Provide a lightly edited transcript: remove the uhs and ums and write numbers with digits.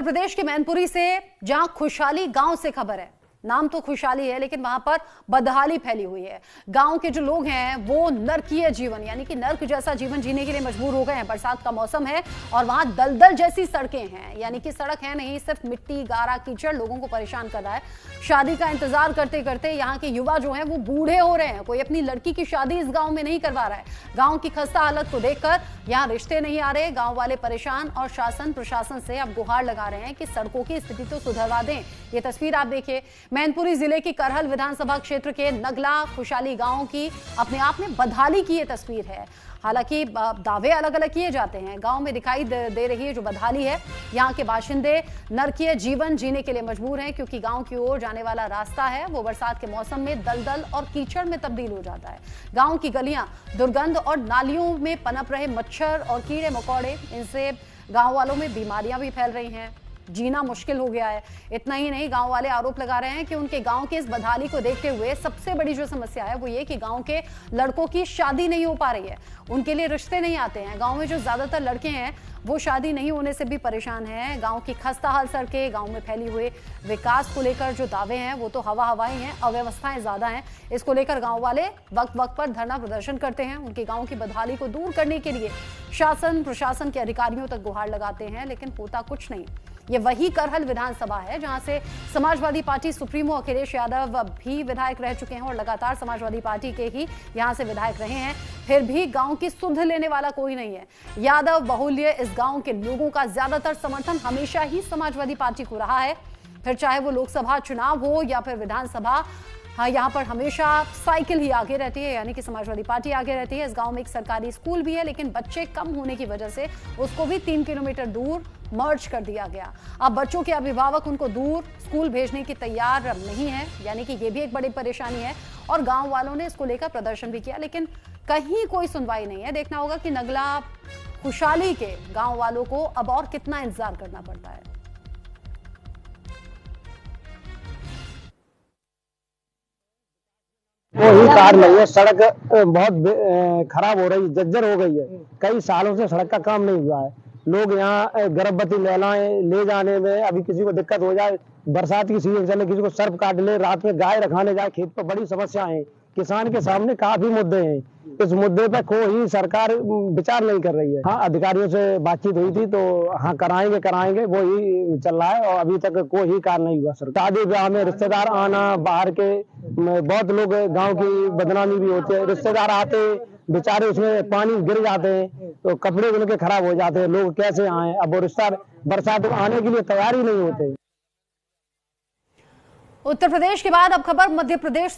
प्रदेश के मैनपुरी से जहां खुशहाली गांव से खबर है। नाम तो खुशहाली है लेकिन वहां पर बदहाली फैली हुई है। गांव के जो लोग हैं वो नरकीय जीवन यानी कि नर्क जैसा जीवन जीने के लिए मजबूर हो गए हैं। बरसात का मौसम है और वहां दलदल जैसी सड़कें हैं, यानी कि सड़क है नहीं, सिर्फ मिट्टी गारा कीचड़ लोगों को परेशान कर रहा है। शादी का इंतजार करते करते यहाँ के युवा जो है वो बूढ़े हो रहे हैं। कोई अपनी लड़की की शादी इस गाँव में नहीं करवा रहा है। गाँव की खस्ता हालत को देखकर यहाँ रिश्ते नहीं आ रहे। गाँव वाले परेशान और शासन प्रशासन से अब गुहार लगा रहे हैं कि सड़कों की स्थिति तो सुधरवा दें। ये तस्वीर आप देखिए, मैनपुरी जिले की करहल विधानसभा क्षेत्र के नगला खुशहाली गांव की अपने आप में बदहाली की ये तस्वीर है। हालांकि दावे अलग अलग किए जाते हैं। गांव में दिखाई दे रही है जो बदहाली है, यहाँ के बाशिंदे नरकीय जीवन जीने के लिए मजबूर हैं क्योंकि गांव की ओर जाने वाला रास्ता है वो बरसात के मौसम में दलदल और कीचड़ में तब्दील हो जाता है। गांव की गलियां दुर्गंध और नालियों में पनप रहे मच्छर और कीड़े मकोड़े, इनसे गाँव वालों में बीमारियां भी फैल रही हैं। जीना मुश्किल हो गया है। इतना ही नहीं, गांव वाले आरोप लगा रहे हैं कि उनके गांव के इस बदहाली को देखते हुए सबसे बड़ी जो समस्या है वो ये कि गांव के लड़कों की शादी नहीं हो पा रही है, उनके लिए रिश्ते नहीं आते हैं। गांव में जो ज्यादातर लड़के हैं वो शादी नहीं होने से भी परेशान हैं। गांव की खस्ता हाल सड़कें, गांव में फैली हुए विकास को लेकर जो दावे हैं वो तो हवाई हैं, अव्यवस्थाएं ज्यादा हैं। इसको लेकर गांव वाले वक्त वक्त पर धरना प्रदर्शन करते हैं। उनके गांव की बदहाली को दूर करने के लिए शासन प्रशासन के अधिकारियों तक गुहार लगाते हैं, लेकिन होता कुछ नहीं। ये वही करहल विधानसभा है जहां से समाजवादी पार्टी सुप्रीमो अखिलेश यादव भी विधायक रह चुके हैं और लगातार समाजवादी पार्टी के ही यहां से विधायक रहे हैं। फिर भी गांव की सुध लेने वाला कोई नहीं है। यादव बहुल्य इस गांव के लोगों का ज्यादातर समर्थन हमेशा ही समाजवादी पार्टी को रहा है। फिर चाहे वो लोकसभा चुनाव हो या फिर विधानसभा, हाँ, यहाँ पर हमेशा साइकिल ही आगे रहती है, यानी कि समाजवादी पार्टी आगे रहती है। इस गांव में एक सरकारी स्कूल भी है लेकिन बच्चे कम होने की वजह से उसको भी 3 किलोमीटर दूर मर्ज कर दिया गया। अब बच्चों के अभिभावक उनको दूर स्कूल भेजने की तैयार नहीं है, यानी कि ये भी एक बड़ी परेशानी है। और गांव वालों ने इसको लेकर प्रदर्शन भी किया लेकिन कहीं कोई सुनवाई नहीं है। देखना होगा कि नगला खुशहाली के गांव वालों को अब और कितना इंतजार करना पड़ता है। कोई कार नहीं है, सड़क बहुत खराब हो रही है, जर्जर हो गई है। कई सालों से सड़क का काम नहीं हुआ है। लोग यहाँ गर्भवती महिलाएं ले जाने में, अभी किसी को दिक्कत हो जाए, बरसात की सीजन चले, किसी को सर्प काट ले, रात में गाय रखाने जाए खेत पर, बड़ी समस्या है। किसान के सामने काफी मुद्दे हैं। इस मुद्दे पर कोई सरकार विचार नहीं कर रही है। हाँ, अधिकारियों से बातचीत हुई थी तो हाँ कराएंगे वो ही चल रहा है और अभी तक कोई कार्य नहीं हुआ। सर, शादी ब्याह में रिश्तेदार आना, बाहर के बहुत लोग, गांव की बदनामी भी होती है। रिश्तेदार आते बेचारे उसमें पानी गिर जाते हैं तो कपड़े उनके खराब हो जाते हैं। लोग कैसे आए? अब वो रिश्तेदार बरसात आने के लिए तैयार ही नहीं होते। उत्तर प्रदेश के बाद अब खबर मध्य प्रदेश